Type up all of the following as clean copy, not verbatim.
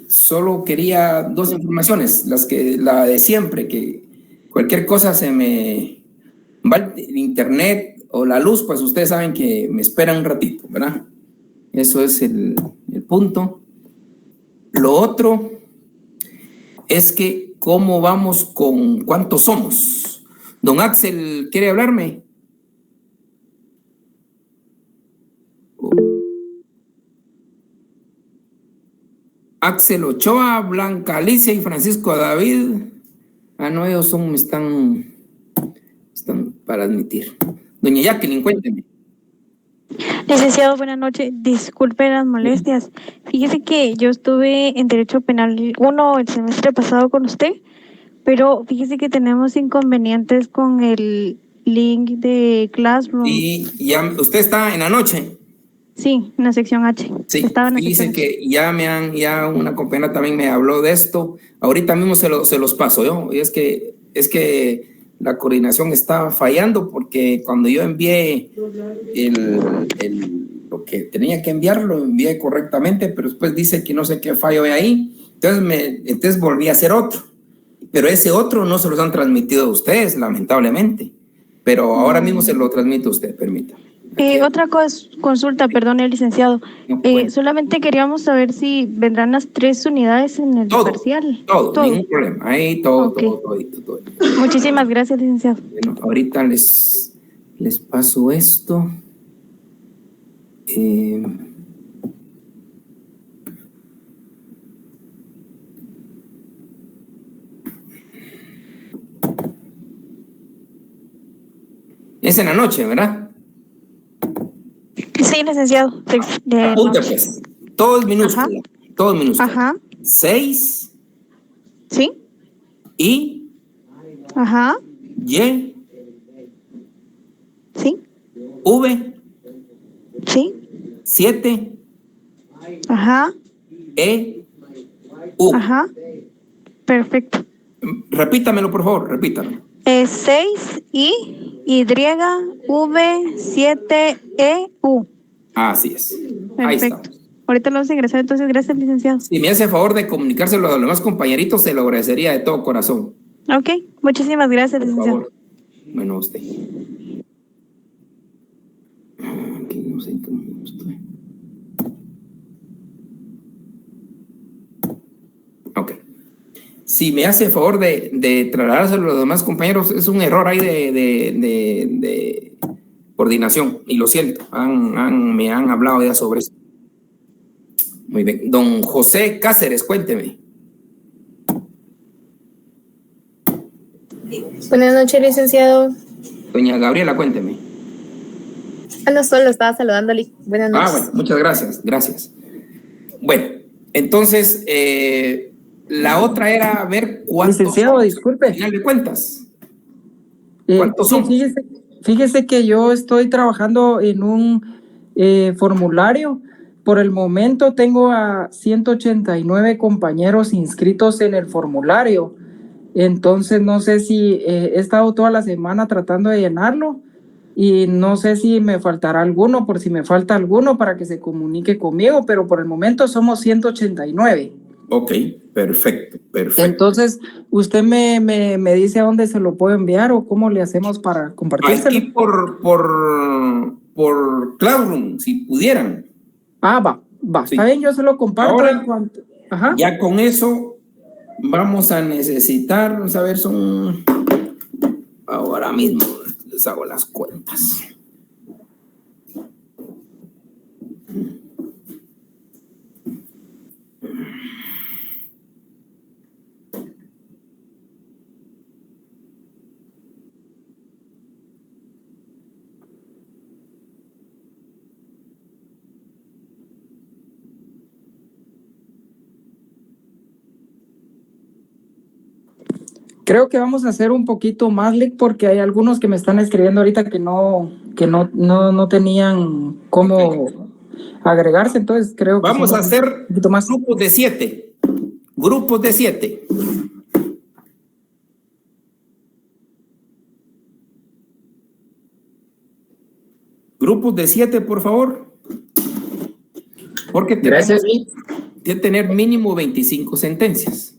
Solo quería dos informaciones, la de siempre, que cualquier cosa se me va el internet o la luz, pues ustedes saben que me esperan un ratito, ¿verdad? Eso es el punto. Lo otro es que cómo vamos con cuántos somos. Don Axel, ¿quiere hablarme? Axel Ochoa, Blanca Alicia y Francisco David. Ah, no, ellos están para admitir. Doña Jacqueline, cuénteme. Licenciado, buenas noches. Disculpe las molestias. Fíjese que yo estuve en Derecho Penal 1 el semestre pasado con usted, pero fíjese que tenemos inconvenientes con el link de Classroom. Y ya, ¿usted está en la noche? Sí, en la sección H. Sí, Estaba en la dice sección que ya una compañera también me habló de esto. Ahorita mismo se los paso yo. Y es que la coordinación está fallando porque cuando yo envié lo que tenía que enviar, lo envié correctamente, pero después dice que no sé qué fallo hay ahí. Entonces volví a hacer otro. Pero ese otro no se los han transmitido a ustedes, lamentablemente. Pero ahora mismo se lo transmito a usted, permítame. Otra consulta, perdón, licenciado. Solamente queríamos saber si vendrán las 3 unidades en el parcial. Todo, ningún problema. Ahí todo. Muchísimas gracias, licenciado. Bueno, ahorita les paso esto. Es en la noche, ¿verdad? Sí, licenciado. Apunte, pues. Todo es minúscula. Ajá. Todo es minúscula. Ajá. 6. Sí. I. Ajá. Y. Sí. V. Sí. 7. Ajá. E. U. Ajá. Perfecto. Repítamelo, por favor, repítamelo. 6 I, Y, V, 7 E, U. Así es. Perfecto. Ahí está. Ahorita lo vamos a ingresar, entonces gracias, licenciado. Si me hace favor de comunicárselo a los demás compañeritos, se lo agradecería de todo corazón. Ok, muchísimas gracias, licenciado. Por favor. Bueno, usted. Aquí no sé cómo estoy. Ok. Si me hace favor de trasladárselo a los demás compañeros, es un error ahí de coordinación, y lo siento, me han hablado ya sobre eso. Muy bien. Don José Cáceres, cuénteme. Buenas noches, licenciado. Doña Gabriela, cuénteme. No solo estaba saludándole. Buenas noches. Bueno, muchas gracias. Bueno, entonces, la otra era ver cuántos. Licenciado, disculpe. Al final de cuentas. ¿Cuántos son? Fíjese que yo estoy trabajando en un formulario. Por el momento tengo a 189 compañeros inscritos en el formulario. Entonces no sé si he estado toda la semana tratando de llenarlo y no sé si me faltará alguno, por si me falta alguno para que se comunique conmigo, pero por el momento somos 189. Ok, perfecto. Entonces, ¿usted me dice a dónde se lo puedo enviar o cómo le hacemos para compartírselo? Aquí por Classroom, si pudieran. Va. Sí. Está bien, yo se lo comparto. Ahora, ya con eso vamos a necesitar, vamos a ver, son... Ahora mismo les hago las cuentas. Creo que vamos a hacer un poquito más, Lick, porque hay algunos que me están escribiendo ahorita que no tenían cómo agregarse, entonces creo que vamos a hacer un poquito más. Grupos de 7. Grupos de 7. Grupos de 7, por favor. Porque Gracias, Lick. tiene que tener mínimo 25 sentencias.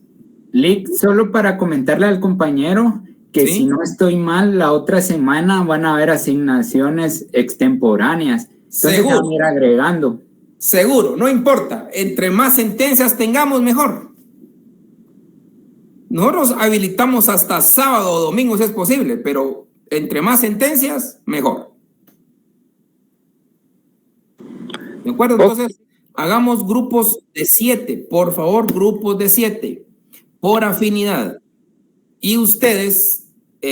Lick, solo para comentarle al compañero que ¿Sí? si no estoy mal, la otra semana van a haber asignaciones extemporáneas. Entonces Seguro. van a ir agregando. Seguro, no importa. Entre más sentencias tengamos, mejor. Nosotros habilitamos hasta sábado o domingo si es posible, pero entre más sentencias, mejor. ¿De acuerdo? Entonces, hagamos grupos de 7, por favor, grupos de 7, por afinidad. Y ustedes, si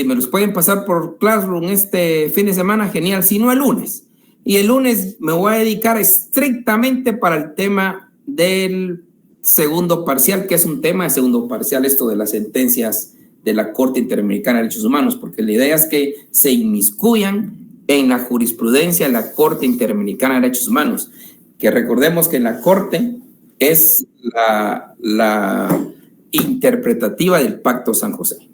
me los pueden pasar por Classroom este fin de semana, genial, si no el lunes. Y el lunes me voy a dedicar estrictamente para el tema del segundo parcial, que es un tema de segundo parcial, esto de las sentencias de la Corte Interamericana de Derechos Humanos, porque la idea es que se inmiscuyan en la jurisprudencia de la Corte Interamericana de Derechos Humanos, que recordemos que la Corte es la interpretativa del Pacto San José.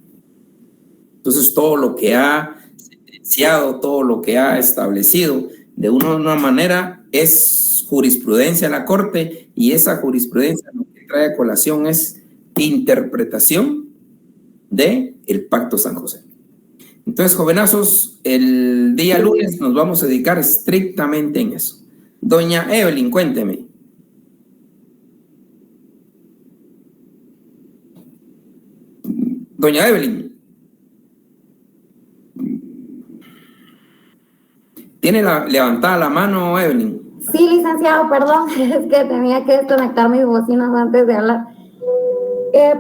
Entonces, todo lo que ha sentenciado, todo lo que ha establecido de una u otra manera es jurisprudencia de la Corte, y esa jurisprudencia lo que trae a colación es interpretación del Pacto San José. Entonces, jovenazos, el día lunes nos vamos a dedicar estrictamente en eso. Doña Evelyn, cuénteme. Doña Evelyn. ¿Tiene levantada la mano, Evelyn? Sí, licenciado, perdón, es que tenía que desconectar mis bocinas antes de hablar.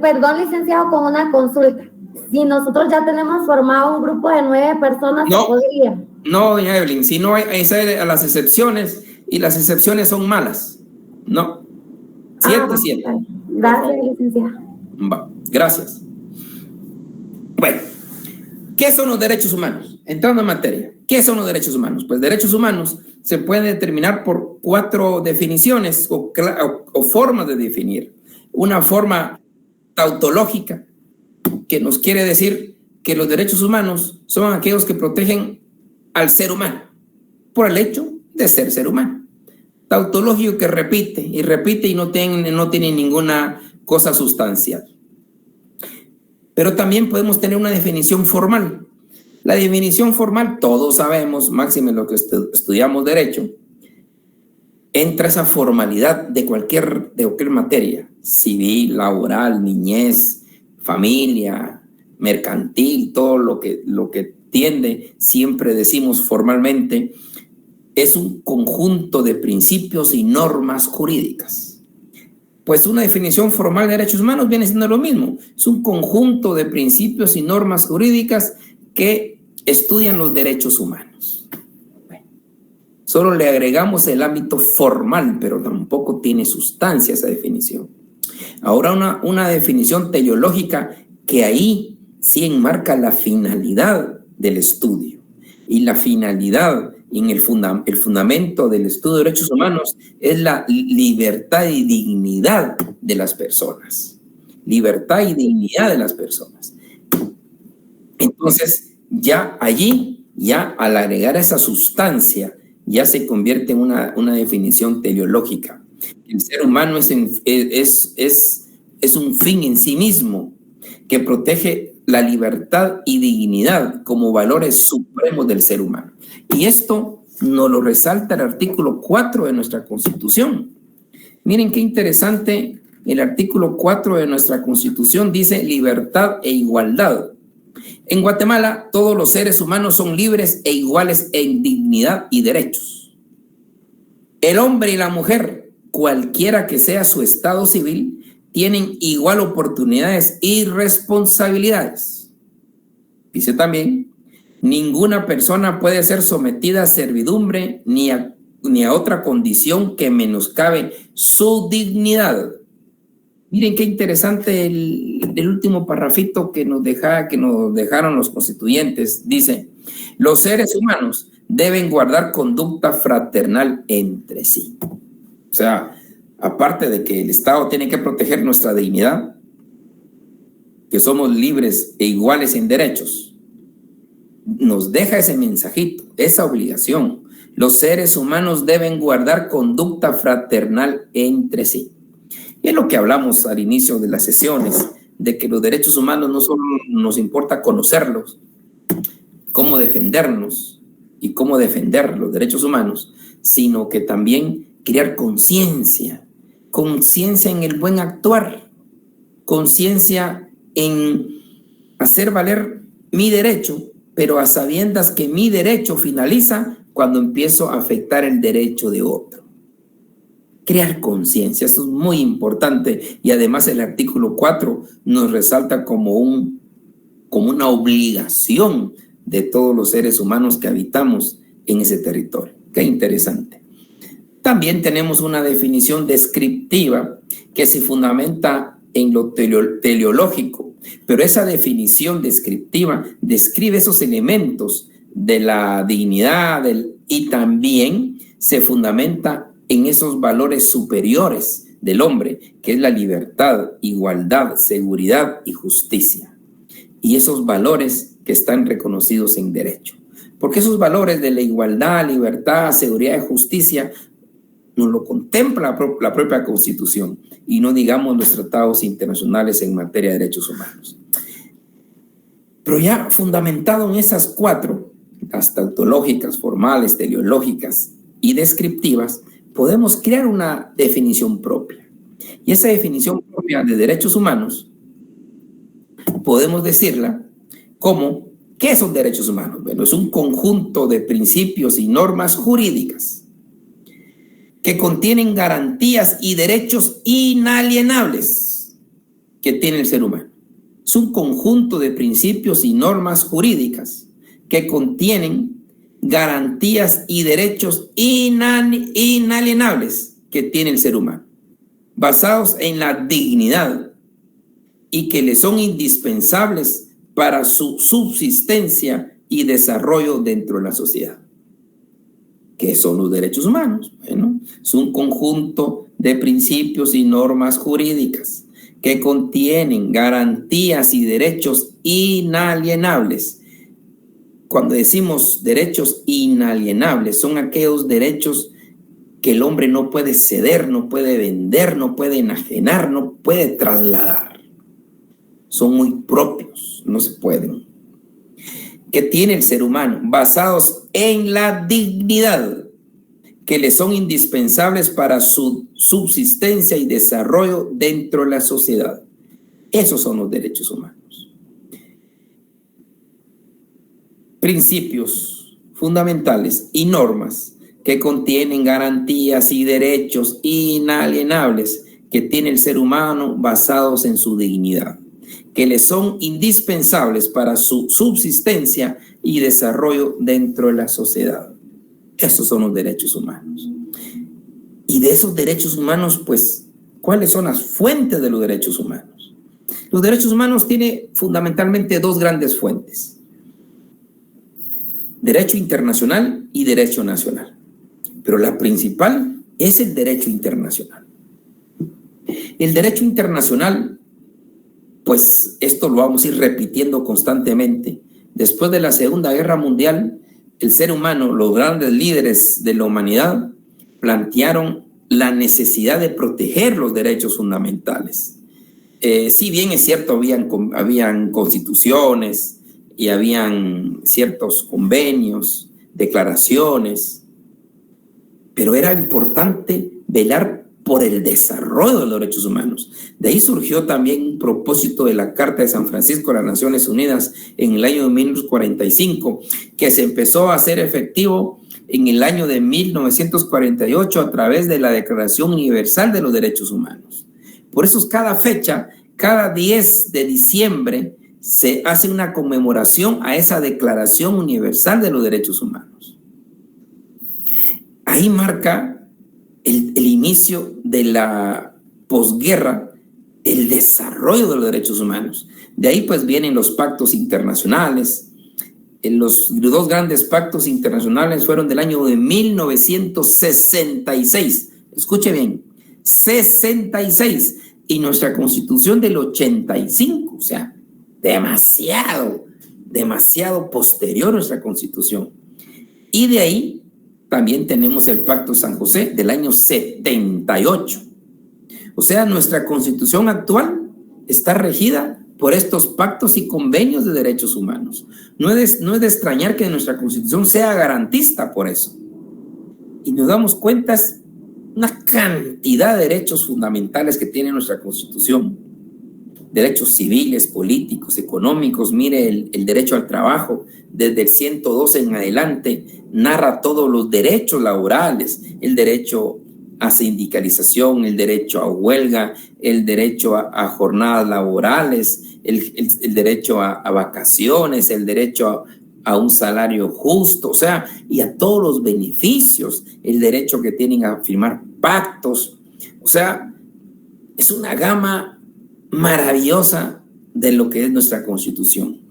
Perdón, licenciado, con una consulta. Si nosotros ya tenemos formado un grupo de 9 personas, no, ¿se podría? No, doña Evelyn, si no hay a las excepciones, y las excepciones son malas. No. 7. Gracias, licenciado. Va, gracias. Bueno, ¿qué son los derechos humanos? Entrando en materia, ¿qué son los derechos humanos? Pues derechos humanos se pueden determinar por 4 definiciones o formas de definir. Una forma tautológica, que nos quiere decir que los derechos humanos son aquellos que protegen al ser humano por el hecho de ser humano. Tautológico, que repite y repite y no tiene ninguna cosa sustancial. Pero también podemos tener una definición formal. La definición formal, todos sabemos, máxime lo que estudiamos derecho, entra esa formalidad de cualquier materia, civil, laboral, niñez, familia, mercantil, todo lo que tiende, siempre decimos formalmente, es un conjunto de principios y normas jurídicas. Pues una definición formal de derechos humanos viene siendo lo mismo, es un conjunto de principios y normas jurídicas que estudian los derechos humanos. Bueno, solo le agregamos el ámbito formal, pero tampoco tiene sustancia esa definición. Ahora una definición teleológica que ahí sí enmarca la finalidad del estudio. Y la finalidad en el fundamento del estudio de derechos humanos es la libertad y dignidad de las personas. Libertad y dignidad de las personas. Entonces, ya allí, ya al agregar esa sustancia, ya se convierte en una definición teleológica. El ser humano es un fin en sí mismo que protege la libertad y dignidad como valores supremos del ser humano. Y esto nos lo resalta el artículo 4 de nuestra Constitución. Miren qué interesante, el artículo 4 de nuestra Constitución dice libertad e igualdad. En Guatemala, todos los seres humanos son libres e iguales en dignidad y derechos. El hombre y la mujer, cualquiera que sea su estado civil, tienen igual oportunidades y responsabilidades. Dice también, ninguna persona puede ser sometida a servidumbre ni a otra condición que menoscabe su dignidad. Miren qué interesante el último parrafito que nos dejaron los constituyentes. Dice, los seres humanos deben guardar conducta fraternal entre sí. O sea, aparte de que el Estado tiene que proteger nuestra dignidad, que somos libres e iguales en derechos, nos deja ese mensajito, esa obligación. los seres humanos deben guardar conducta fraternal entre sí. Y es lo que hablamos al inicio de las sesiones, de que los derechos humanos no solo nos importa conocerlos, cómo defendernos y cómo defender los derechos humanos, sino que también crear conciencia en el buen actuar, conciencia en hacer valer mi derecho, pero a sabiendas que mi derecho finaliza cuando empiezo a afectar el derecho de otro. Crear conciencia, esto es muy importante, y además el artículo 4 nos resalta como una obligación de todos los seres humanos que habitamos en ese territorio. Qué interesante. También tenemos una definición descriptiva que se fundamenta en lo teleológico, pero esa definición descriptiva describe esos elementos de la dignidad y también se fundamenta en esos valores superiores del hombre, que es la libertad, igualdad, seguridad y justicia. Y esos valores que están reconocidos en derecho. Porque esos valores de la igualdad, libertad, seguridad y justicia nos lo contempla la propia Constitución, y no digamos los tratados internacionales en materia de derechos humanos. Pero ya fundamentado en esas 4, las tautológicas, formales, teleológicas y descriptivas, podemos crear una definición propia. Y esa definición propia de derechos humanos podemos decirla como, ¿qué son derechos humanos? Bueno, es un conjunto de principios y normas jurídicas que contienen garantías y derechos inalienables que tiene el ser humano. Es un conjunto de principios y normas jurídicas que contienen garantías y derechos inalienables que tiene el ser humano, basados en la dignidad y que le son indispensables para su subsistencia y desarrollo dentro de la sociedad. ¿Qué son los derechos humanos? Bueno, es un conjunto de principios y normas jurídicas que contienen garantías y derechos inalienables. Cuando decimos derechos inalienables, son aquellos derechos que el hombre no puede ceder, no puede vender, no puede enajenar, no puede trasladar. Son muy propios, no se pueden. Que tiene el ser humano, basados en la dignidad, que le son indispensables para su subsistencia y desarrollo dentro de la sociedad. Esos son los derechos humanos. Principios fundamentales y normas que contienen garantías y derechos inalienables que tiene el ser humano basados en su dignidad, que le son indispensables para su subsistencia y desarrollo dentro de la sociedad. Esos son los derechos humanos. Y de esos derechos humanos, pues, ¿cuáles son las fuentes de los derechos humanos? Los derechos humanos tienen fundamentalmente 2 grandes fuentes: derecho internacional y derecho nacional. Pero la principal es el derecho internacional. El derecho internacional, pues esto lo vamos a ir repitiendo constantemente. Después de la Segunda Guerra Mundial, el ser humano, los grandes líderes de la humanidad, plantearon la necesidad de proteger los derechos fundamentales. Si bien es cierto, habían constituciones y habían ciertos convenios, declaraciones, pero era importante velar por el desarrollo de los derechos humanos. De ahí surgió también un propósito de la Carta de San Francisco de las Naciones Unidas en el año de 1945, que se empezó a hacer efectivo en el año de 1948 a través de la Declaración Universal de los Derechos Humanos. Por eso cada fecha, cada 10 de diciembre, se hace una conmemoración a esa Declaración Universal de los Derechos Humanos. Ahí marca el inicio de la posguerra, el desarrollo de los derechos humanos. De ahí pues vienen los pactos internacionales. Los 2 grandes pactos internacionales fueron del año de 1966. Escuche bien, 66. Y nuestra Constitución del 85, o sea, demasiado posterior a nuestra Constitución. Y de ahí también tenemos el Pacto San José del año 78. O sea, nuestra Constitución actual está regida por estos pactos y convenios de derechos humanos. No es de extrañar que nuestra Constitución sea garantista por eso. Y nos damos cuenta, es una cantidad de derechos fundamentales que tiene nuestra Constitución. Derechos civiles, políticos, económicos. Mire, el derecho al trabajo, desde el 112 en adelante, narra todos los derechos laborales, el derecho a sindicalización, el derecho a huelga, el derecho a jornadas laborales, el derecho a vacaciones, el derecho a un salario justo, o sea, y a todos los beneficios, el derecho que tienen a firmar pactos. O sea, es una gama maravillosa de lo que es nuestra Constitución.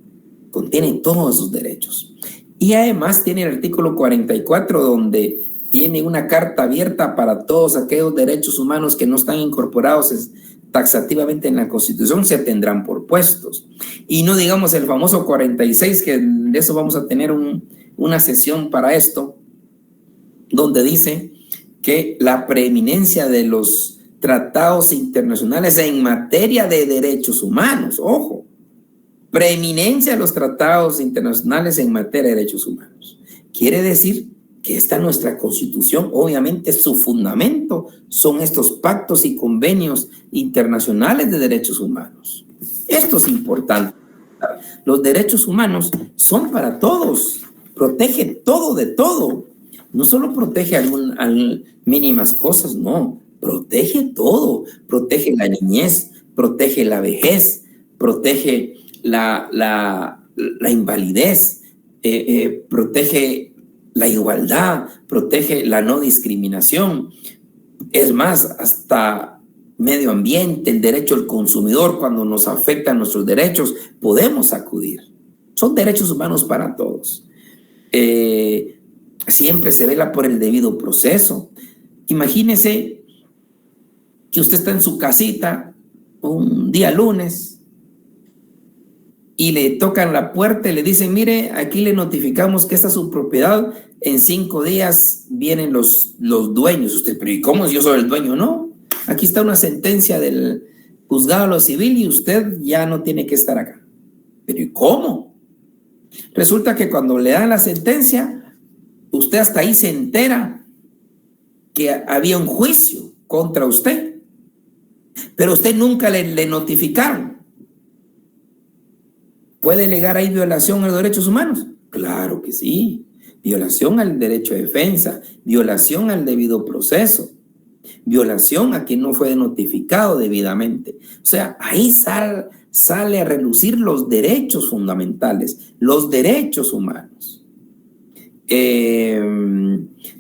Contiene todos esos derechos. Y además tiene el artículo 44, donde tiene una carta abierta para todos aquellos derechos humanos que no están incorporados taxativamente en la Constitución, se tendrán por puestos. Y no digamos el famoso 46, que de eso vamos a tener una sesión para esto, donde dice que la preeminencia de los tratados internacionales en materia de derechos humanos, ojo, preeminencia de los tratados internacionales en materia de derechos humanos. Quiere decir que está nuestra Constitución, obviamente su fundamento son estos pactos y convenios internacionales de derechos humanos. Esto es importante. Los derechos humanos son para todos, protege todo de todo. No solo protege mínimas cosas, no, protege todo. Protege la niñez, protege la vejez, protege la invalidez, protege la igualdad, protege la no discriminación. Es más, hasta medio ambiente, el derecho al consumidor, cuando nos afectan nuestros derechos, podemos acudir. Son derechos humanos para todos. Siempre se vela por el debido proceso. Imagínese que usted está en su casita un día lunes y le tocan la puerta y le dicen, mire, aquí le notificamos que esta es su propiedad, en 5 días vienen los dueños. Usted, pero ¿y cómo si yo soy el dueño? No, aquí está una sentencia del juzgado de lo civil y usted ya no tiene que estar acá. Pero ¿y cómo? Resulta que cuando le dan la sentencia, usted hasta ahí se entera que había un juicio contra usted, pero usted nunca le notificaron. ¿Puede alegar ahí violación a los derechos humanos? Claro que sí. Violación al derecho de defensa, violación al debido proceso, violación a quien no fue notificado debidamente. O sea, ahí sale a relucir los derechos fundamentales, los derechos humanos.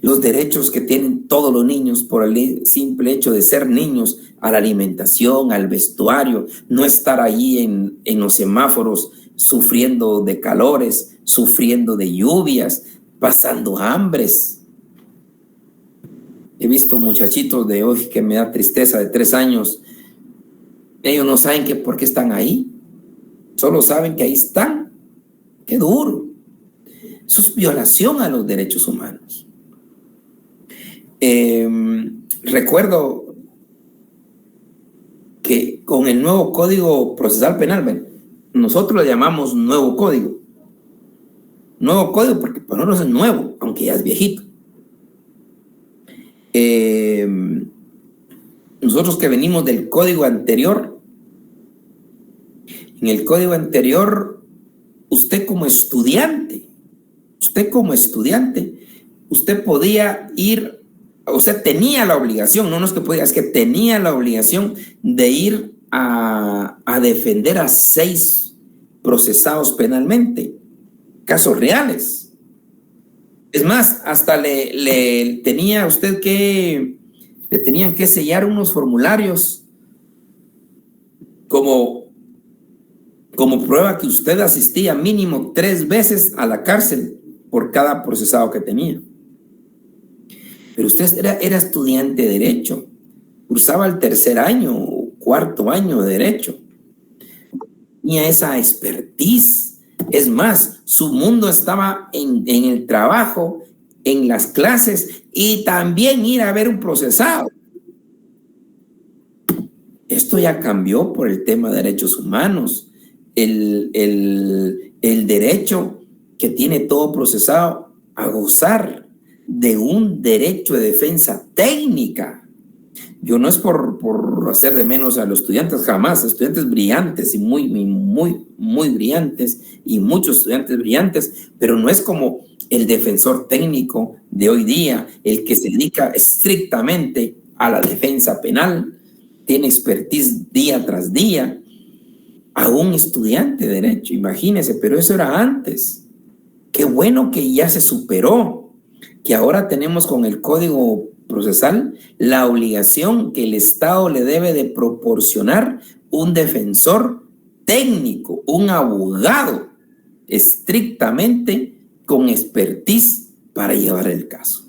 Los derechos que tienen todos los niños por el simple hecho de ser niños, a la alimentación, al vestuario, no estar allí en los semáforos sufriendo de calores, sufriendo de lluvias, pasando hambres. He visto muchachitos de hoy que me da tristeza, de 3 años. Ellos no saben por qué están ahí, solo saben que ahí están. ¡Qué duro! Eso es violación a los derechos humanos. Recuerdo que con el nuevo Código Procesal Penal, nosotros lo llamamos nuevo código. Nuevo código porque para nosotros es nuevo, aunque ya es viejito. Nosotros que venimos del código anterior, en el código anterior, usted como estudiante, usted podía ir, usted tenía la obligación, no es que podía, es que tenía la obligación de ir a defender a 6 procesados penalmente, casos reales. Es más, hasta le tenían que sellar unos formularios como prueba que usted asistía mínimo 3 veces a la cárcel por cada procesado que tenía. Pero usted era estudiante de Derecho, cursaba el 3er año o 4º año de Derecho. Tenía esa expertise. Es más, su mundo estaba en el trabajo, en las clases y también ir a ver un procesado. Esto ya cambió por el tema de derechos humanos. El derecho que tiene todo procesado a gozar de un derecho de defensa técnica. Yo no es por hacer de menos a los estudiantes, jamás, estudiantes brillantes y muy brillantes y muchos estudiantes brillantes, pero no es como el defensor técnico de hoy día, el que se dedica estrictamente a la defensa penal, tiene expertise día tras día, a un estudiante de derecho, imagínense, pero eso era antes. Qué bueno que ya se superó, que ahora tenemos con el Código Procesal la obligación que el Estado le debe de proporcionar un defensor técnico, un abogado estrictamente con expertise para llevar el caso.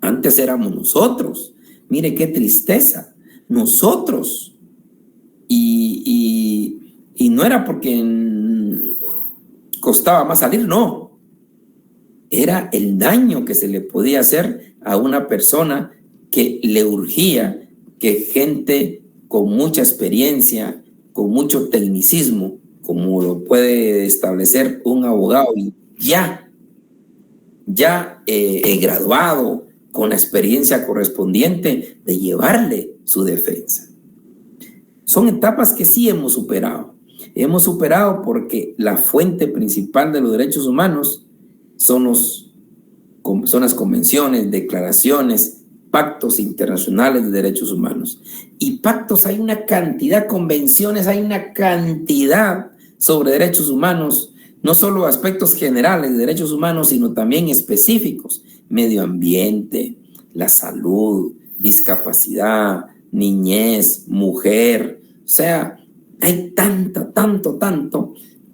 Antes éramos nosotros, mire qué tristeza, nosotros, y no era porque costaba más salir, no, era el daño que se le podía hacer a una persona que le urgía que gente con mucha experiencia, con mucho tecnicismo, como lo puede establecer un abogado ya graduado, con la experiencia correspondiente, de llevarle su defensa. Son etapas que sí hemos superado. Hemos superado porque la fuente principal de los derechos humanos son las convenciones, declaraciones, pactos internacionales de derechos humanos. Y pactos hay una cantidad, convenciones hay una cantidad sobre derechos humanos, no solo aspectos generales de derechos humanos, sino también específicos: medio ambiente, la salud, discapacidad, niñez, mujer. O sea, hay tanto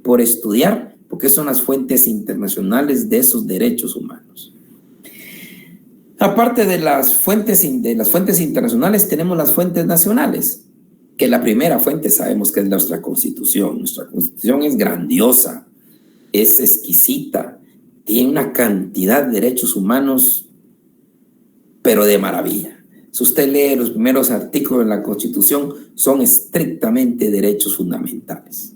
por estudiar, porque son las fuentes internacionales de esos derechos humanos. Aparte de las fuentes internacionales, tenemos las fuentes nacionales, que la primera fuente sabemos que es nuestra Constitución. Nuestra Constitución es grandiosa, es exquisita, tiene una cantidad de derechos humanos, pero de maravilla. Si usted lee los primeros artículos de la Constitución, son estrictamente derechos fundamentales.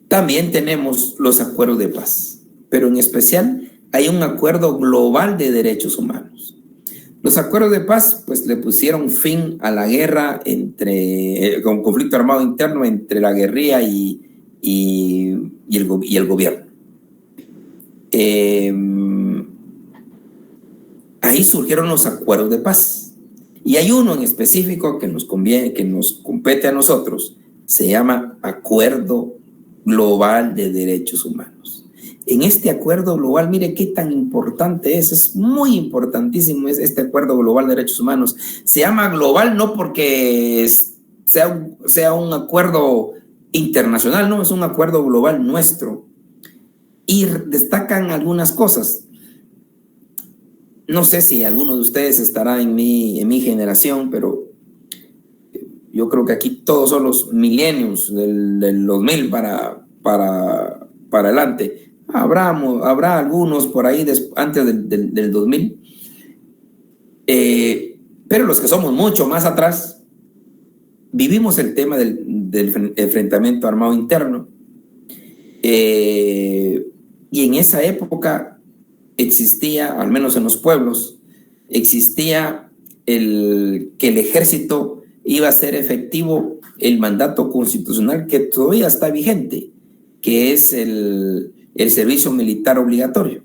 También tenemos los acuerdos de paz, pero en especial hay un acuerdo global de derechos humanos. Los acuerdos de paz pues le pusieron fin a la guerra con conflicto armado interno entre la guerrilla y el gobierno. Ahí surgieron los acuerdos de paz. Y hay uno en específico que nos compete a nosotros, se llama Acuerdo Global de Derechos Humanos. En este acuerdo global, mire qué tan importante es muy importantísimo este acuerdo global de derechos humanos. Se llama global no porque sea un acuerdo internacional, no, es un acuerdo global nuestro. Y destacan algunas cosas. No sé si alguno de ustedes estará en mi generación, pero yo creo que aquí todos son los millennials del 2000 para adelante. Habrá algunos por ahí antes del 2000, pero los que somos mucho más atrás, vivimos el tema del enfrentamiento armado interno, y en esa época existía, al menos en los pueblos, existía que el ejército iba a ser efectivo el mandato constitucional que todavía está vigente, que es el servicio militar obligatorio.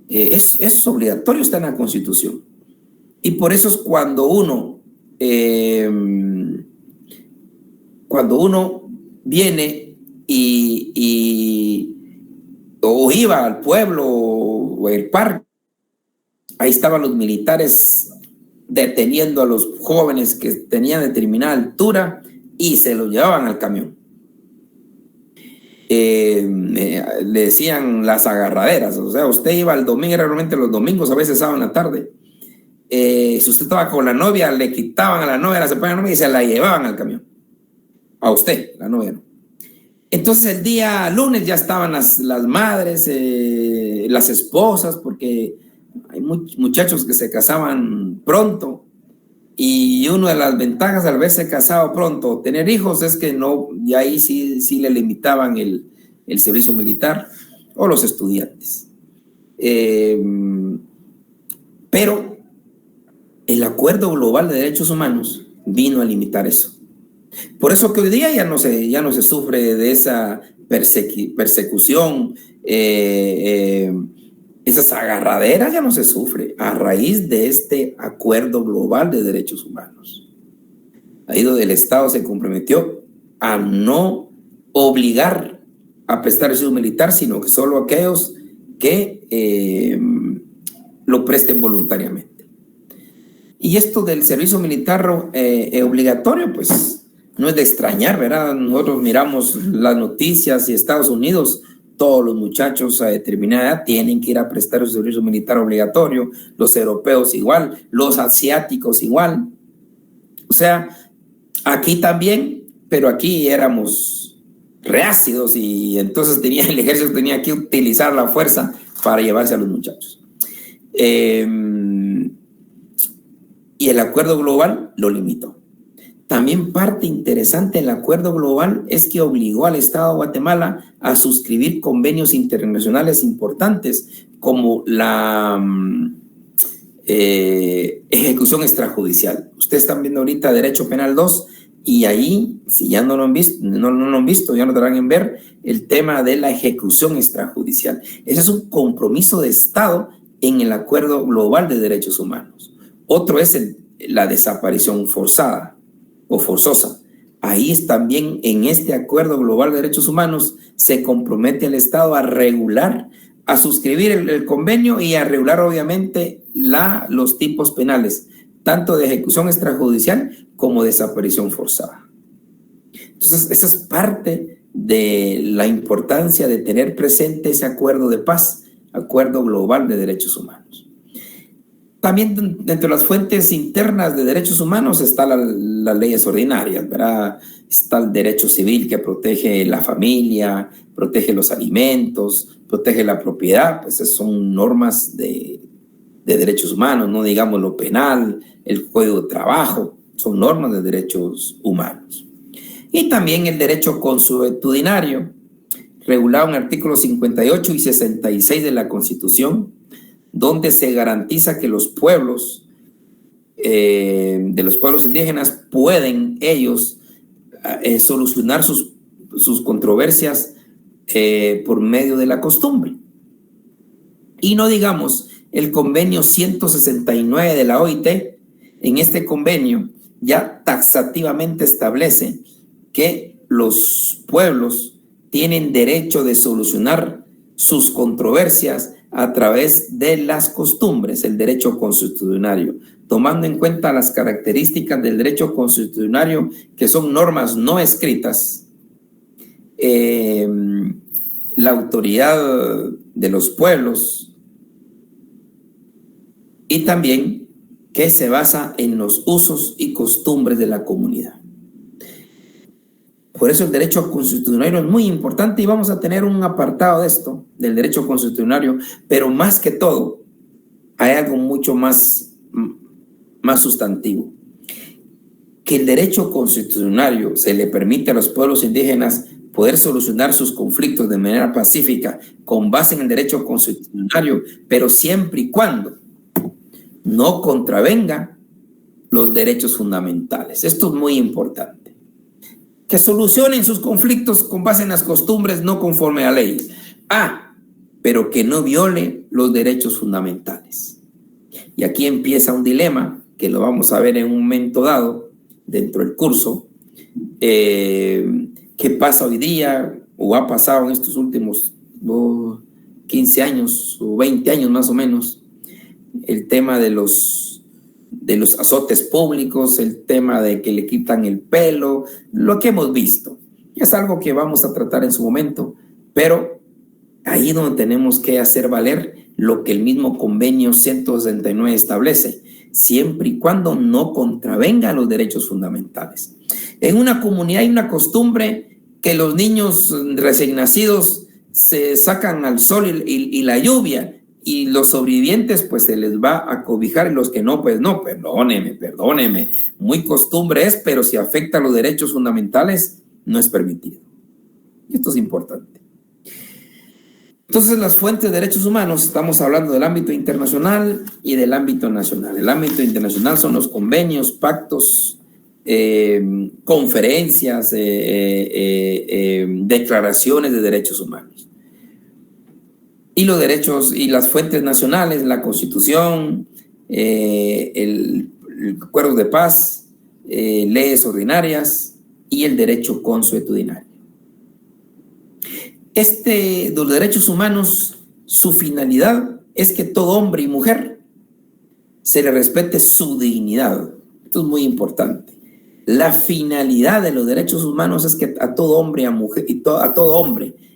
Es obligatorio, está en la Constitución. Y por eso es cuando uno viene o iba al pueblo o el parque, ahí estaban los militares deteniendo a los jóvenes que tenían determinada altura y se los llevaban al camión. Le decían las agarraderas, o sea, usted iba el domingo, realmente los domingos, a veces sábado en la tarde. Si usted estaba con la novia, le quitaban a la novia, la separaban y se la llevaban al camión. A usted, la novia no. Entonces el día lunes ya estaban las madres, las esposas, porque hay muchachos que se casaban pronto, y una de las ventajas al haberse casado pronto, tener hijos, es que no, y ahí sí le limitaban el servicio militar o los estudiantes. Pero el Acuerdo Global de Derechos Humanos vino a limitar eso. Por eso que hoy día ya no se sufre de esa persecución, esas agarraderas ya no se sufre a raíz de este Acuerdo Global de Derechos Humanos. Ahí donde el Estado se comprometió a no obligar a prestar servicio militar, sino que solo aquellos que lo presten voluntariamente. Y esto del servicio militar obligatorio, pues no es de extrañar, ¿verdad? Nosotros miramos las noticias y Estados Unidos, todos los muchachos a determinada edad tienen que ir a prestar el servicio militar obligatorio, los europeos igual, los asiáticos igual. O sea, aquí también, pero aquí éramos reácidos y entonces el ejército tenía que utilizar la fuerza para llevarse a los muchachos. Y el Acuerdo Global lo limitó. También parte interesante del Acuerdo Global es que obligó al Estado de Guatemala a suscribir convenios internacionales importantes como la ejecución extrajudicial. Ustedes están viendo ahorita Derecho Penal 2 y ahí, si ya no lo han visto, ya no tendrán en ver el tema de la ejecución extrajudicial. Ese es un compromiso de Estado en el Acuerdo Global de Derechos Humanos. Otro es la desaparición forzada o forzosa. Ahí es también en este Acuerdo Global de Derechos Humanos se compromete el Estado a regular, a suscribir el convenio y a regular obviamente los tipos penales, tanto de ejecución extrajudicial como desaparición forzada. Entonces, esa es parte de la importancia de tener presente ese acuerdo de paz, Acuerdo Global de Derechos Humanos. También dentro de las fuentes internas de derechos humanos están las leyes ordinarias, ¿verdad? Está el derecho civil que protege la familia, protege los alimentos, protege la propiedad, pues son normas de derechos humanos, no digamos lo penal, el Código de Trabajo, son normas de derechos humanos. Y también el derecho consuetudinario, regulado en artículos 58 y 66 de la Constitución, donde se garantiza que los pueblos, de los pueblos indígenas, pueden ellos solucionar sus controversias por medio de la costumbre. Y no digamos el convenio 169 de la OIT. En este convenio ya taxativamente establece que los pueblos tienen derecho de solucionar sus controversias a través de las costumbres, el derecho consuetudinario, tomando en cuenta las características del derecho consuetudinario, que son normas no escritas, la autoridad de los pueblos y también que se basa en los usos y costumbres de la comunidad. Por eso el derecho consuetudinario es muy importante y vamos a tener un apartado de esto, del derecho consuetudinario, pero más que todo, hay algo mucho más sustantivo. Que el derecho consuetudinario se le permite a los pueblos indígenas poder solucionar sus conflictos de manera pacífica con base en el derecho consuetudinario, pero siempre y cuando no contravenga los derechos fundamentales. Esto es muy importante. Que solucionen sus conflictos con base en las costumbres no conforme a ley. Pero que no viole los derechos fundamentales. Y aquí empieza un dilema que lo vamos a ver en un momento dado dentro del curso. ¿Qué pasa hoy día o ha pasado en estos últimos 15 años o 20 años más o menos? El tema de los azotes públicos, el tema de que le quitan el pelo, lo que hemos visto. Es algo que vamos a tratar en su momento, pero ahí es donde tenemos que hacer valer lo que el mismo convenio 169 establece, siempre y cuando no contravenga los derechos fundamentales. En una comunidad hay una costumbre que los niños recién nacidos se sacan al sol y la lluvia, y los sobrevivientes pues se les va a cobijar, y los que no, pues no, perdóneme, muy costumbre es, pero si afecta a los derechos fundamentales, no es permitido. Y esto es importante. Entonces, las fuentes de derechos humanos, estamos hablando del ámbito internacional y del ámbito nacional. El ámbito internacional son los convenios, pactos, conferencias, declaraciones de derechos humanos. Y los derechos y las fuentes nacionales, la Constitución, el acuerdos de paz, leyes ordinarias y el derecho consuetudinario. Los derechos humanos, su finalidad es que todo hombre y mujer se le respete su dignidad. Esto es muy importante. La finalidad de los derechos humanos es que a todo hombre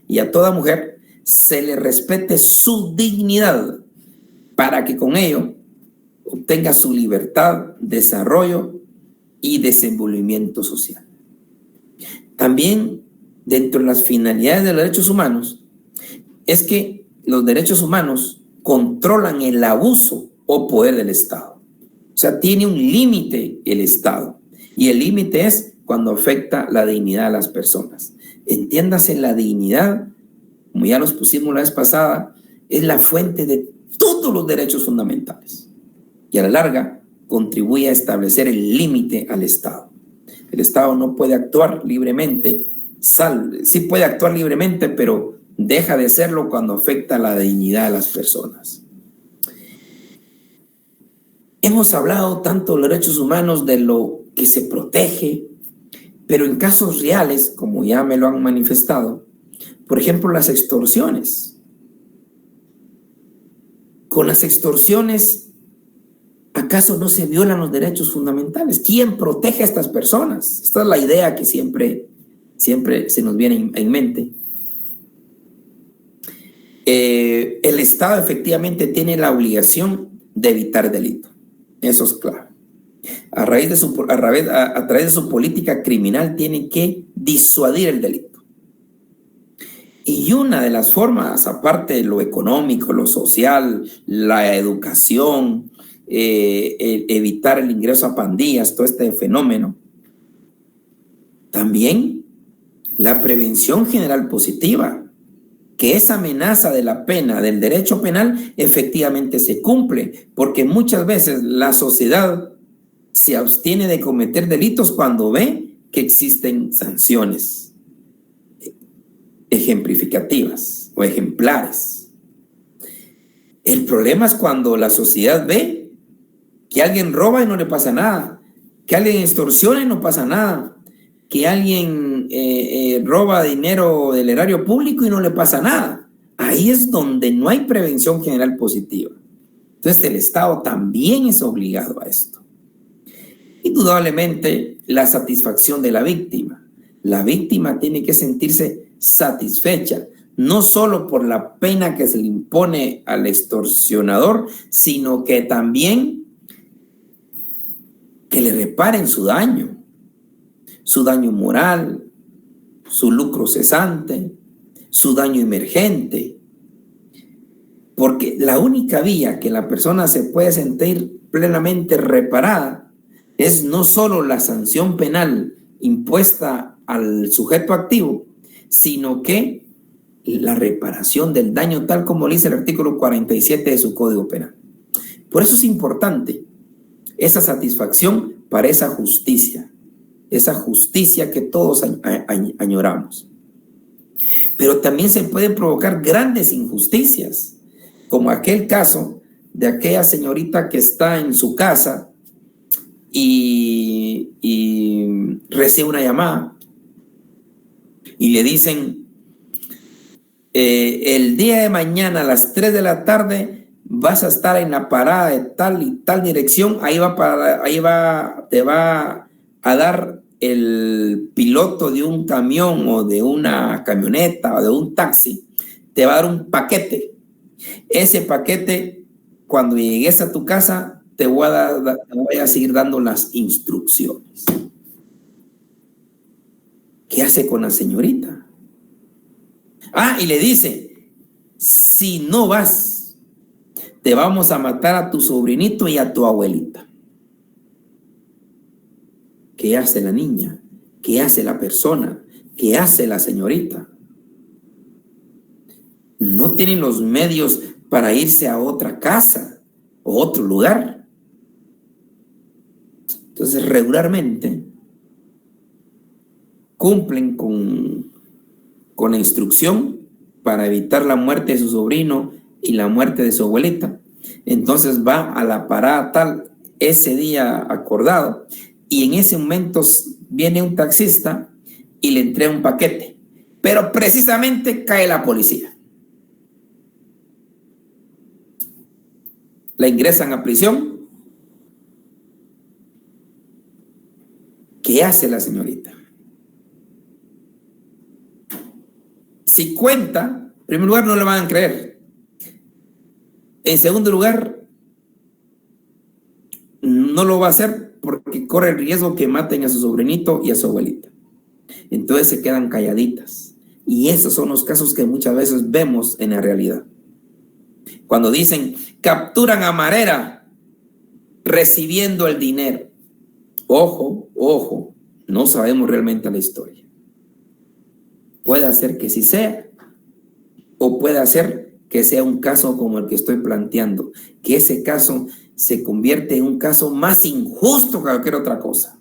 y a toda mujer se le respete su dignidad, para que con ello obtenga su libertad, desarrollo y desenvolvimiento social. También, dentro de las finalidades de los derechos humanos, es que los derechos humanos controlan el abuso o poder del Estado. O sea, tiene un límite el Estado, y el límite es cuando afecta la dignidad de las personas. Entiéndase, la dignidad, como ya los pusimos la vez pasada, es la fuente de todos los derechos fundamentales, y a la larga contribuye a establecer el límite al Estado. El Estado no puede actuar libremente, sí puede actuar libremente, pero deja de serlo cuando afecta la dignidad de las personas. Hemos hablado tanto de los derechos humanos, de lo que se protege, pero en casos reales, como ya me lo han manifestado, por ejemplo, las extorsiones. Con las extorsiones, ¿acaso no se violan los derechos fundamentales? ¿Quién protege a estas personas? Esta es la idea que siempre se nos viene en mente. El Estado efectivamente tiene la obligación de evitar delito. Eso es claro. A través de su política criminal tiene que disuadir el delito. Y una de las formas, aparte de lo económico, lo social, la educación, evitar el ingreso a pandillas, todo este fenómeno, también la prevención general positiva, que esa amenaza de la pena, del derecho penal, efectivamente se cumple, porque muchas veces la sociedad se abstiene de cometer delitos cuando ve que existen sanciones ejemplificativas o ejemplares. El problema es cuando la sociedad ve que alguien roba y no le pasa nada, que alguien extorsiona y no pasa nada, que alguien roba dinero del erario público y no le pasa nada. Ahí es donde no hay prevención general positiva. Entonces el Estado también es obligado a esto. Indudablemente, la satisfacción de la víctima. La víctima tiene que sentirse satisfecha, no solo por la pena que se le impone al extorsionador, sino que también que le reparen su daño moral, su lucro cesante, su daño emergente. Porque la única vía que la persona se puede sentir plenamente reparada es no solo la sanción penal impuesta al sujeto activo, sino que la reparación del daño, tal como dice el artículo 47 de su Código Penal. Por eso es importante esa satisfacción para esa justicia que todos añoramos. Pero también se pueden provocar grandes injusticias, como aquel caso de aquella señorita que está en su casa y recibe una llamada y le dicen: el día de mañana a las 3 de la tarde vas a estar en la parada de tal y tal dirección, te va a dar el piloto de un camión o de una camioneta o de un taxi, te va a dar un paquete. Ese paquete, cuando llegues a tu casa, te voy a seguir dando las instrucciones. ¿Qué hace con la señorita? Y le dice, si no vas, te vamos a matar a tu sobrinito y a tu abuelita. ¿Qué hace la niña? ¿Qué hace la persona? ¿Qué hace la señorita? No tienen los medios para irse a otra casa o otro lugar. Entonces, regularmente cumplen con la instrucción para evitar la muerte de su sobrino y la muerte de su abuelita. Entonces va a la parada tal ese día acordado y en ese momento viene un taxista y le entrega un paquete, pero precisamente cae la policía. La ingresan a prisión. ¿Qué hace la señorita? Si cuenta, en primer lugar no le van a creer. En segundo lugar, no lo va a hacer porque corre el riesgo que maten a su sobrinito y a su abuelita. Entonces se quedan calladitas. Y esos son los casos que muchas veces vemos en la realidad. Cuando dicen, capturan a Marera recibiendo el dinero. Ojo, ojo, no sabemos realmente la historia. Puede ser que sí sea, o puede ser que sea un caso como el que estoy planteando, que ese caso se convierte en un caso más injusto que cualquier otra cosa.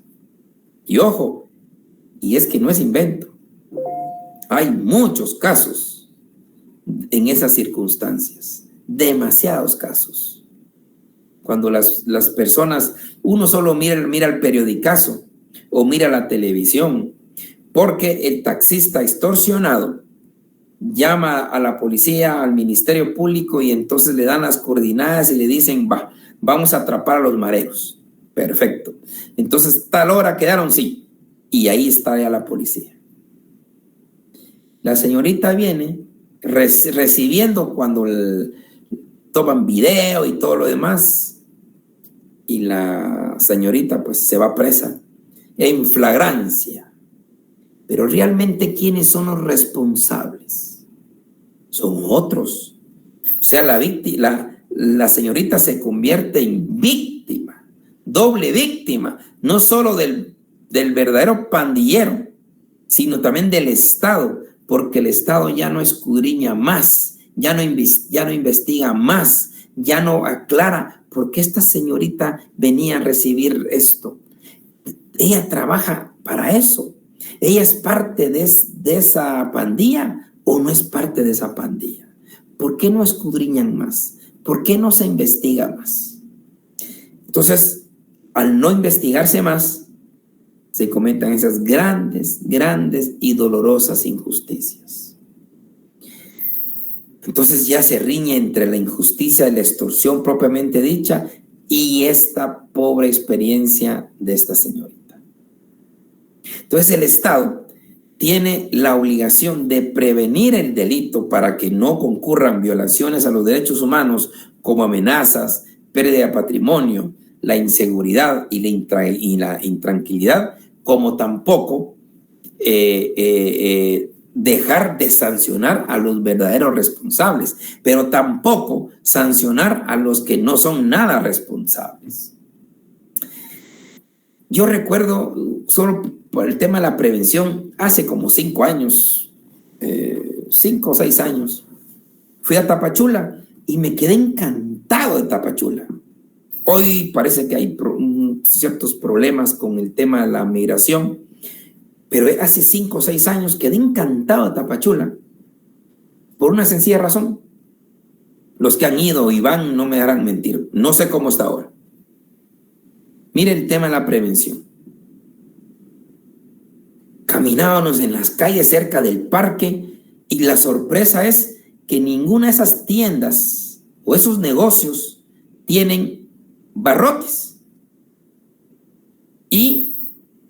Y ojo, y es que no es invento. Hay muchos casos en esas circunstancias, demasiados casos. Cuando las personas, uno solo mira el periodicazo o mira la televisión, porque el taxista extorsionado llama a la policía, al Ministerio Público y entonces le dan las coordenadas y le dicen, vamos a atrapar a los mareros. Perfecto. Entonces, tal hora quedaron, sí. Y ahí está ya la policía. La señorita viene recibiendo cuando toman video y todo lo demás y la señorita pues se va presa en flagrancia. Pero realmente, ¿quiénes son los responsables? Son otros. O sea, la señorita se convierte en víctima, doble víctima, no solo del verdadero pandillero, sino también del Estado, porque el Estado ya no escudriña más, ya no investiga más, ya no aclara por qué esta señorita venía a recibir esto. Ella trabaja para eso. ¿Ella es parte de esa pandilla o no es parte de esa pandilla? ¿Por qué no escudriñan más? ¿Por qué no se investiga más? Entonces, al no investigarse más, se cometen esas grandes, grandes y dolorosas injusticias. Entonces ya se riñe entre la injusticia de la extorsión propiamente dicha y esta pobre experiencia de esta señorita. Entonces el Estado tiene la obligación de prevenir el delito para que no concurran violaciones a los derechos humanos como amenazas, pérdida de patrimonio, la inseguridad y la intranquilidad, como tampoco dejar de sancionar a los verdaderos responsables, pero tampoco sancionar a los que no son nada responsables. Yo recuerdo, solo por el tema de la prevención, hace como 5 años, 5 o 6 años, fui a Tapachula y me quedé encantado de Tapachula. Hoy parece que hay ciertos problemas con el tema de la migración, pero hace 5 o 6 años quedé encantado de Tapachula por una sencilla razón. Los que han ido y van no me harán mentir. No sé cómo está ahora. Mire el tema de la prevención. Caminábamos en las calles cerca del parque y la sorpresa es que ninguna de esas tiendas o esos negocios tienen barrotes y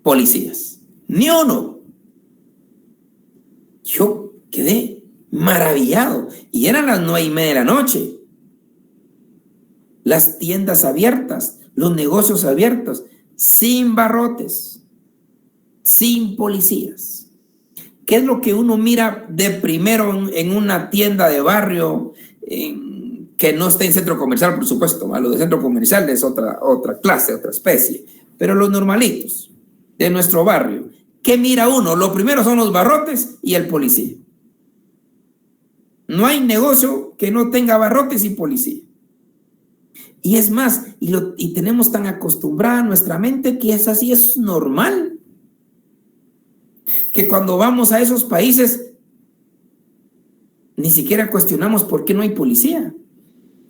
policías. Ni uno. Yo quedé maravillado y eran las 9:30 de la noche. Las tiendas abiertas, los negocios abiertos, sin barrotes, sin policías. ¿Qué es lo que uno mira de primero en una tienda de barrio que no esté en centro comercial, por supuesto? Lo de centro comercial es otra clase, otra especie. Pero los normalitos de nuestro barrio, ¿qué mira uno? Lo primero son los barrotes y el policía. No hay negocio que no tenga barrotes y policía. Y es más, y tenemos tan acostumbrada nuestra mente que es así, es normal. Que cuando vamos a esos países, ni siquiera cuestionamos por qué no hay policía.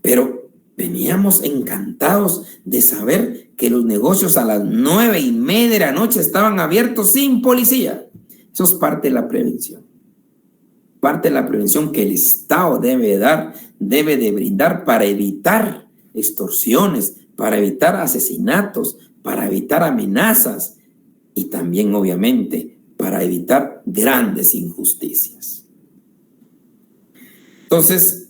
Pero veníamos encantados de saber que los negocios a las 9:30 de la noche estaban abiertos sin policía. Eso es parte de la prevención. Parte de la prevención que el Estado debe de brindar para evitar extorsiones, para evitar asesinatos, para evitar amenazas y también, obviamente, para evitar grandes injusticias. Entonces,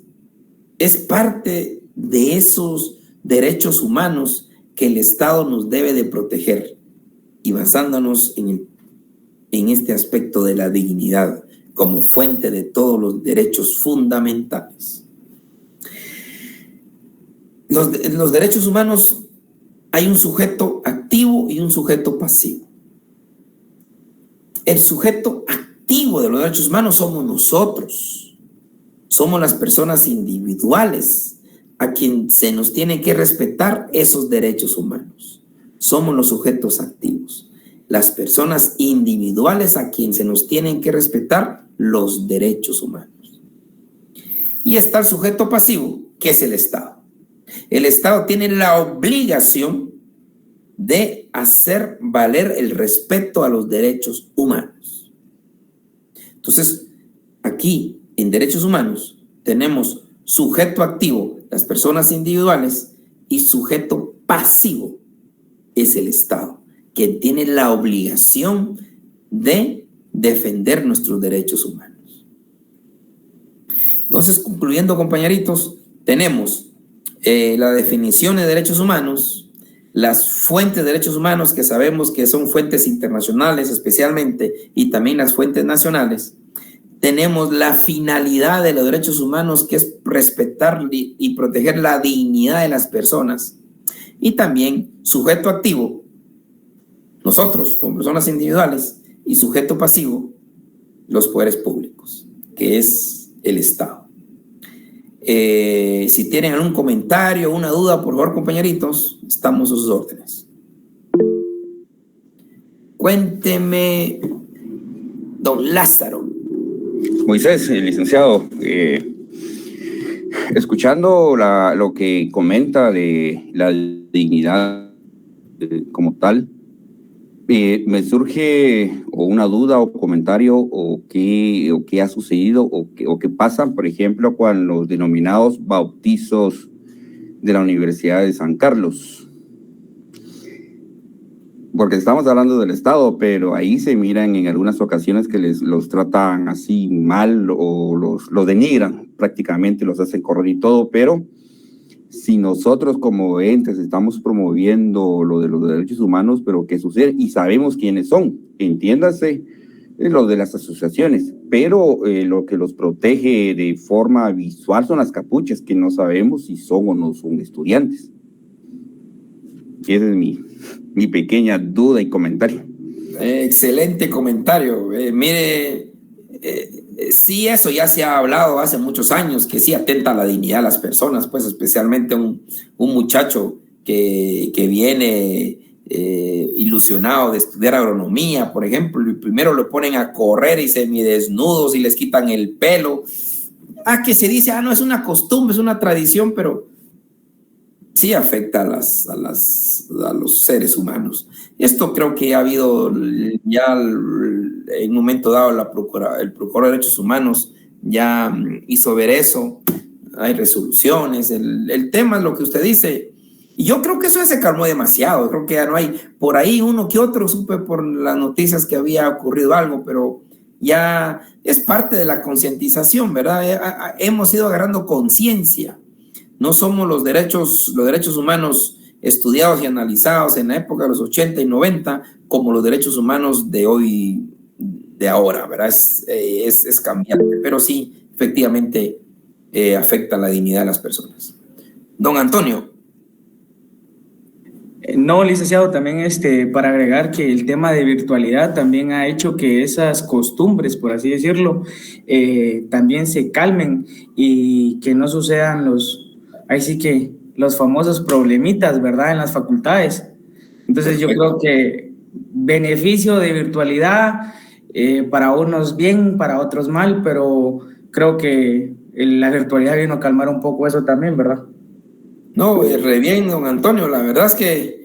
es parte de esos derechos humanos que el Estado nos debe de proteger, y basándonos en este aspecto de la dignidad como fuente de todos los derechos fundamentales. Los derechos humanos, hay un sujeto activo y un sujeto pasivo. El sujeto activo de los derechos humanos somos nosotros. Somos las personas individuales a quien se nos tiene que respetar esos derechos humanos. Somos los sujetos activos. Las personas individuales a quien se nos tienen que respetar los derechos humanos. Y está el sujeto pasivo, que es el Estado. El Estado tiene la obligación de hacer valer el respeto a los derechos humanos. Entonces, aquí en derechos humanos tenemos sujeto activo, las personas individuales, y sujeto pasivo, es el Estado, que tiene la obligación de defender nuestros derechos humanos. Entonces, concluyendo, compañeritos, tenemos la definición de derechos humanos, las fuentes de derechos humanos, que sabemos que son fuentes internacionales especialmente, y también las fuentes nacionales. Tenemos la finalidad de los derechos humanos, que es respetar y proteger la dignidad de las personas. Y también sujeto activo, nosotros como personas individuales, y sujeto pasivo, los poderes públicos, que es el Estado. Si tienen algún comentario, una duda, por favor, compañeritos, estamos a sus órdenes. Cuénteme, don Lázaro. Moisés, licenciado, escuchando lo que comenta de la dignidad como tal, me surge una duda o comentario o qué ha sucedido o qué pasa, por ejemplo, con los denominados bautizos de la Universidad de San Carlos. Porque estamos hablando del Estado, pero ahí se miran en algunas ocasiones que los tratan así mal o los denigran, prácticamente los hacen correr y todo, pero si nosotros como entes estamos promoviendo lo de los derechos humanos, pero ¿qué sucede? Y sabemos quiénes son, entiéndase, lo de las asociaciones, pero lo que los protege de forma visual son las capuchas, que no sabemos si son o no son estudiantes. Esa es mi pequeña duda y comentario. Excelente comentario. Mire, sí, eso ya se ha hablado hace muchos años, que sí atenta a la dignidad de las personas, pues especialmente un muchacho que viene ilusionado de estudiar agronomía, por ejemplo, y primero lo ponen a correr y semidesnudos y les quitan el pelo. Que se dice, no, es una costumbre, es una tradición, pero sí afecta a los seres humanos. Esto creo que ha habido ya en un momento dado el Procurador de Derechos Humanos ya hizo ver eso. Hay resoluciones. El tema es lo que usted dice. Y yo creo que eso ya se calmó demasiado. Creo que ya no hay, por ahí uno que otro, supe por las noticias que había ocurrido algo, pero ya es parte de la concientización, ¿verdad? Hemos ido agarrando conciencia. No somos los derechos humanos estudiados y analizados en la época de los 80 y 90 como los derechos humanos de hoy de ahora, ¿verdad? Es cambiante, pero sí, efectivamente, afecta la dignidad de las personas. Don Antonio. No, licenciado, también para agregar que el tema de virtualidad también ha hecho que esas costumbres, por así decirlo, también se calmen y que no sucedan los famosos problemitas, ¿verdad?, en las facultades. Entonces yo creo que beneficio de virtualidad, para unos bien, para otros mal, pero creo que la virtualidad vino a calmar un poco eso también, ¿verdad? No, re bien, don Antonio. La verdad es que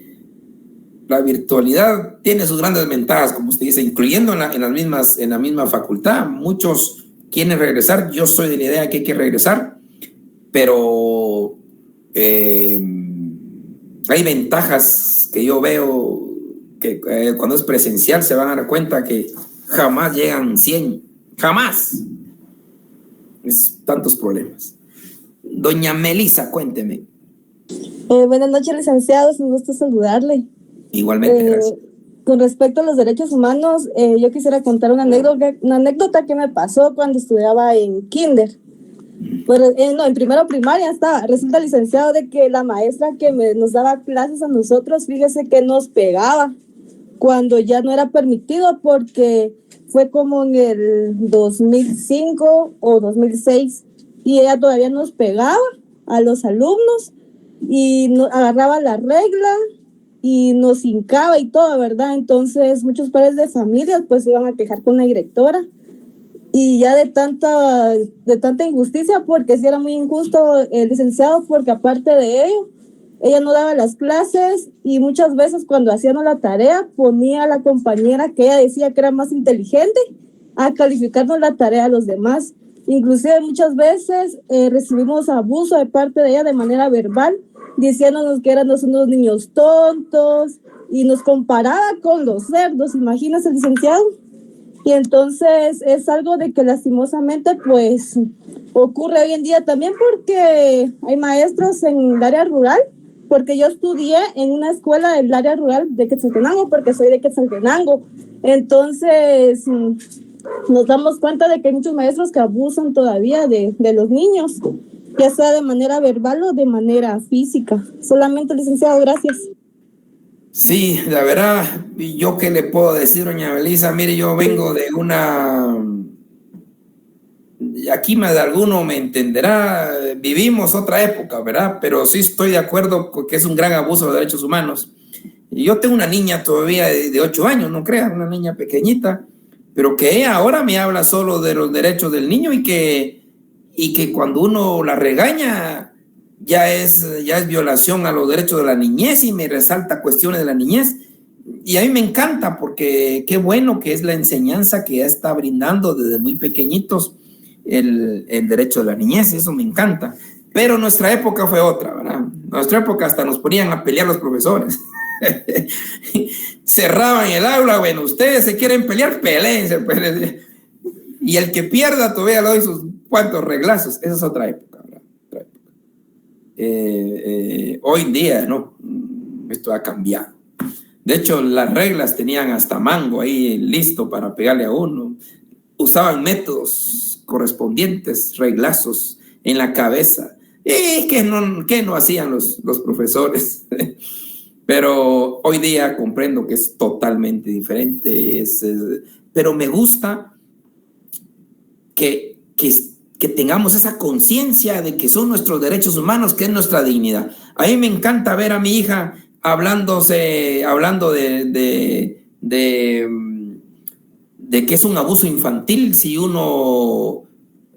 la virtualidad tiene sus grandes ventajas, como usted dice, incluyendo en la misma facultad. Muchos quieren regresar. Yo soy de la idea que hay que regresar, pero hay ventajas que yo veo que cuando es presencial se van a dar cuenta que jamás llegan 100. Jamás. Es tantos problemas. Doña Melissa, cuénteme. Buenas noches, licenciado, es un gusto saludarle. Igualmente, gracias. Con respecto a los derechos humanos, yo quisiera contar una anécdota que me pasó cuando estudiaba en kinder. Pues, en primero primaria estaba. Resulta, licenciado, de que la maestra que nos daba clases a nosotros, fíjese que nos pegaba cuando ya no era permitido, porque fue como en el 2005 o 2006 y ella todavía nos pegaba a los alumnos y agarraba la regla y nos hincaba y todo, ¿verdad? Entonces muchos padres de familia pues se iban a quejar con la directora y ya de tanta injusticia, porque sí era muy injusto el licenciado, porque aparte de ello ella no daba las clases y muchas veces cuando hacíamos la tarea ponía a la compañera que ella decía que era más inteligente a calificarnos la tarea a los demás. Inclusive muchas veces recibimos abuso de parte de ella de manera verbal, diciéndonos que éramos unos niños tontos y nos comparaba con los cerdos, imagínese, licenciado. Y entonces es algo de que lastimosamente pues ocurre hoy en día también, porque hay maestros en el área rural, porque yo estudié en una escuela del área rural de Quetzaltenango, porque soy de Quetzaltenango. Entonces nos damos cuenta de que hay muchos maestros que abusan todavía de los niños, ya sea de manera verbal o de manera física. Solamente, licenciado, gracias. Sí, la verdad, yo qué le puedo decir, doña Melissa. Mire, yo vengo de aquí más de alguno me entenderá, vivimos otra época, ¿verdad? Pero sí estoy de acuerdo con que es un gran abuso de derechos humanos. Y yo tengo una niña todavía de 8 años, no crean, una niña pequeñita, pero que ella ahora me habla solo de los derechos del niño y que cuando uno la regaña ya es violación a los derechos de la niñez, y me resalta cuestiones de la niñez. Y a mí me encanta, porque qué bueno que es la enseñanza que ya está brindando desde muy pequeñitos el derecho de la niñez. Eso me encanta. Pero nuestra época fue otra, ¿verdad? Nuestra época hasta nos ponían a pelear los profesores. Cerraban el aula, bueno, ustedes se quieren pelear, peleense, pues. Y el que pierda todavía le doy sus cuantos reglazos. Esa es otra época, ¿verdad? Otra época. Hoy en día, no, esto ha cambiado. De hecho, las reglas tenían hasta mango ahí listo para pegarle a uno. Usaban métodos correspondientes, reglazos en la cabeza. ¿Qué no hacían los profesores? Pero hoy día comprendo que es totalmente diferente. Pero me gusta que tengamos esa conciencia de que son nuestros derechos humanos, que es nuestra dignidad. A mí me encanta ver a mi hija hablando de que es un abuso infantil si uno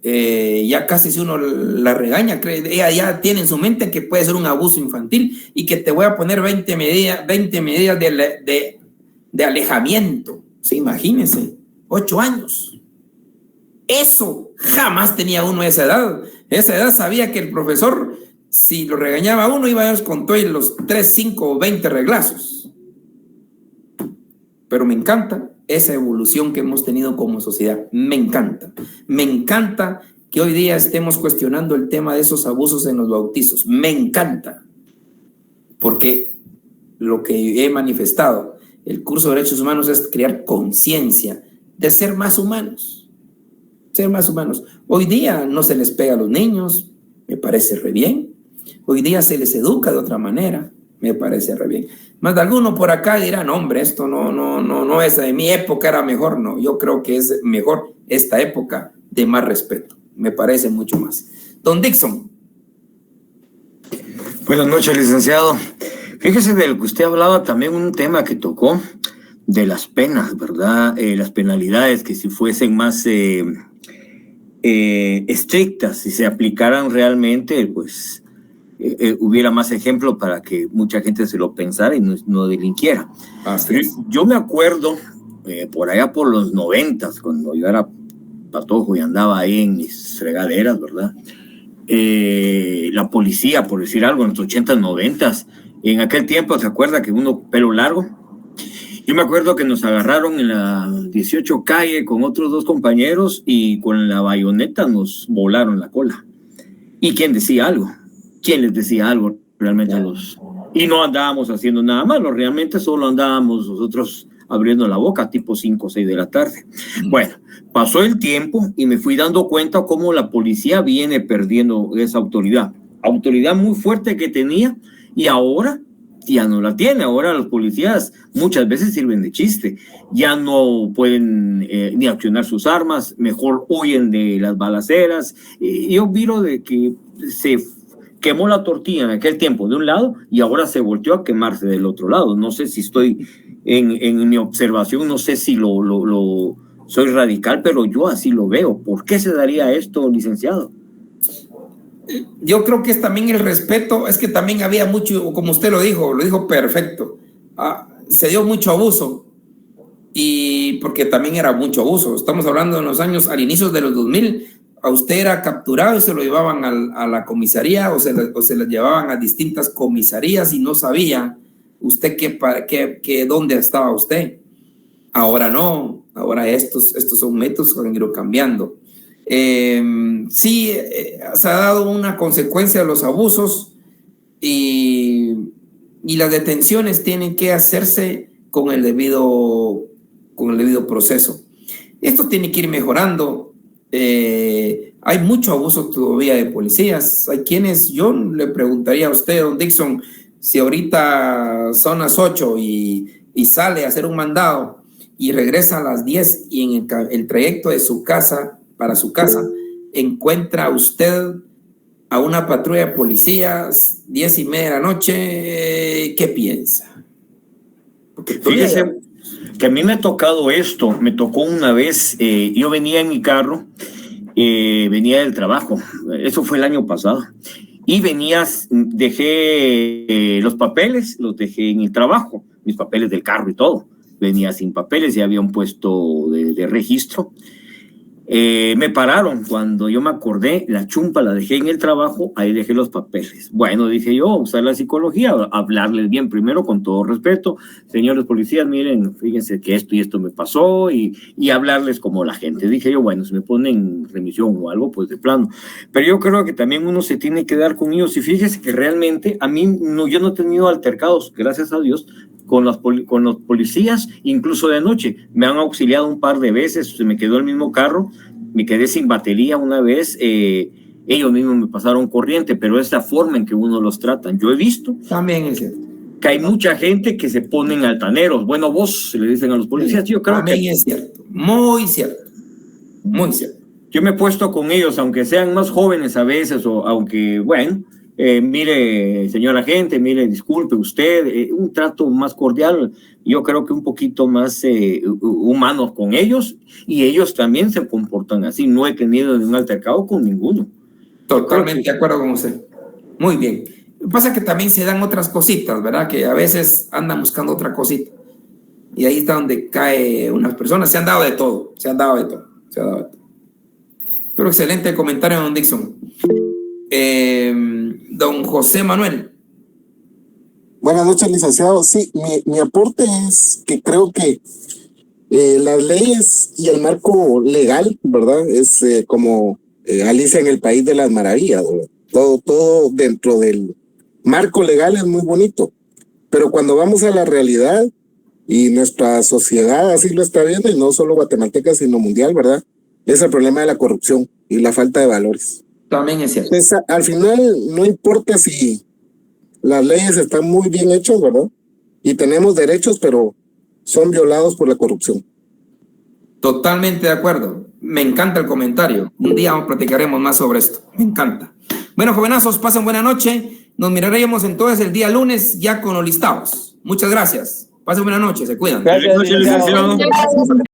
si uno la regaña, ella ya tiene en su mente que puede ser un abuso infantil y que te voy a poner 20 medidas de alejamiento. Sí, imagínense, 8 años. Eso jamás tenía uno a esa edad. Esa edad sabía que el profesor, si lo regañaba a uno, iba a ver con todos los 3, 5 o 20 reglazos. Pero me encanta esa evolución que hemos tenido como sociedad. Me encanta. Me encanta que hoy día estemos cuestionando el tema de esos abusos en los bautizos. Me encanta. Porque lo que he manifestado, el curso de derechos humanos, es crear conciencia de ser más humanos. Ser más humanos. Hoy día no se les pega a los niños, me parece re bien. Hoy día se les educa de otra manera, me parece re bien. Más de alguno por acá dirán, no, hombre, esto no es de mi época, era mejor. No, yo creo que es mejor esta época de más respeto. Me parece mucho más. Don Dixon. Buenas noches, licenciado. Fíjese de lo que usted hablaba, también un tema que tocó de las penas, ¿verdad? Las penalidades, que si fuesen más estrictas, si se aplicaran realmente, pues hubiera más ejemplo para que mucha gente se lo pensara y no delinquiera. Yo me acuerdo, por allá por los 90s, cuando yo era patojo y andaba ahí en mis fregaderas, ¿verdad? La policía, por decir algo, en los 80s, 90s, en aquel tiempo, ¿se acuerda que uno pelo largo? Yo me acuerdo que nos agarraron en la 18 calle con otros 2 compañeros y con la bayoneta nos volaron la cola. ¿Y quién decía algo? ¿Quién les decía algo realmente a los? Y no andábamos haciendo nada malo, realmente solo andábamos nosotros abriendo la boca tipo 5 o 6 de la tarde. Bueno, pasó el tiempo y me fui dando cuenta cómo la policía viene perdiendo esa autoridad muy fuerte que tenía, y ahora ya no la tiene. Ahora los policías muchas veces sirven de chiste, ya no pueden ni accionar sus armas, mejor huyen de las balaceras. Yo miro de que se quemó la tortilla en aquel tiempo de un lado y ahora se volteó a quemarse del otro lado. No sé si estoy en mi observación, no sé si soy radical, pero yo así lo veo. ¿Por qué se daría esto, licenciado? Yo creo que es también el respeto, es que también había mucho, como usted lo dijo perfecto, se dio mucho abuso, y porque también era mucho abuso. Estamos hablando de los años, al inicio de los 2000, a usted era capturado y se lo llevaban a la comisaría o se lo llevaban a distintas comisarías y no sabía usted dónde estaba usted. Ahora no, ahora estos son métodos que han ido cambiando. Sí, se ha dado una consecuencia de los abusos, y las detenciones tienen que hacerse con el debido proceso. Esto tiene que ir mejorando. Hay mucho abuso todavía de policías. Hay quienes, yo le preguntaría a usted, don Dixon, si ahorita son las 8 y sale a hacer un mandado y regresa a las 10 y en el trayecto de su casa para su casa encuentra usted a una patrulla de policías 10:30 de la noche, ¿qué piensa? Fíjese que a mí me ha tocado esto. Me tocó una vez, yo venía en mi carro, venía del trabajo, eso fue el año pasado, y dejé los papeles, los dejé en el trabajo, mis papeles del carro y todo. Venía sin papeles y había un puesto de registro. Me pararon cuando yo me acordé, la chumpa la dejé en el trabajo, ahí dejé los papeles. Bueno, dije yo, usar la psicología, hablarles bien primero con todo respeto. Señores policías, miren, fíjense que esto y esto me pasó, y hablarles como la gente. Dije yo, bueno, si me ponen en remisión o algo, pues de plano. Pero yo creo que también uno se tiene que dar con ellos, y fíjese que realmente a mí, yo no he tenido altercados, gracias a Dios, con los policías, incluso de noche. Me han auxiliado un par de veces, se me quedó el mismo carro, me quedé sin batería una vez, ellos mismos me pasaron corriente, pero es la forma en que uno los tratan. Yo he visto también es cierto que hay mucha gente que se ponen altaneros. Bueno, vos, se le dicen a los policías. Yo creo también que es cierto, muy cierto, muy cierto. Yo me he puesto con ellos, aunque sean más jóvenes a veces, o aunque, bueno, mire, señor agente, mire, disculpe usted, un trato más cordial, yo creo que un poquito más humano con ellos, y ellos también se comportan así. No he tenido un altercado con ninguno. Totalmente de acuerdo con usted. Muy bien. Lo que pasa es que también se dan otras cositas, ¿verdad? Que a veces andan buscando otra cosita, y ahí está donde cae unas personas. Se han dado de todo. Pero excelente comentario, don Dixon. Don José Manuel. Buenas noches, licenciado. Sí, mi aporte es que creo que las leyes y el marco legal, ¿verdad? Es como Alicia en el País de las Maravillas, ¿verdad? Todo dentro del marco legal es muy bonito, pero cuando vamos a la realidad, Y nuestra sociedad así lo está viendo, y no solo guatemalteca, sino mundial, ¿verdad? Es el problema de la corrupción y la falta de valores. También es cierto. Entonces, al final, no importa si las leyes están muy bien hechas, ¿verdad? Y tenemos derechos, pero son violados por la corrupción. Totalmente de acuerdo. Me encanta el comentario. Un día platicaremos más sobre esto. Me encanta. Bueno, jovenazos, pasen buena noche. Nos miraremos entonces el día lunes ya con los listados. Muchas gracias. Pasen buena noche. Se cuidan. Gracias, licenciado.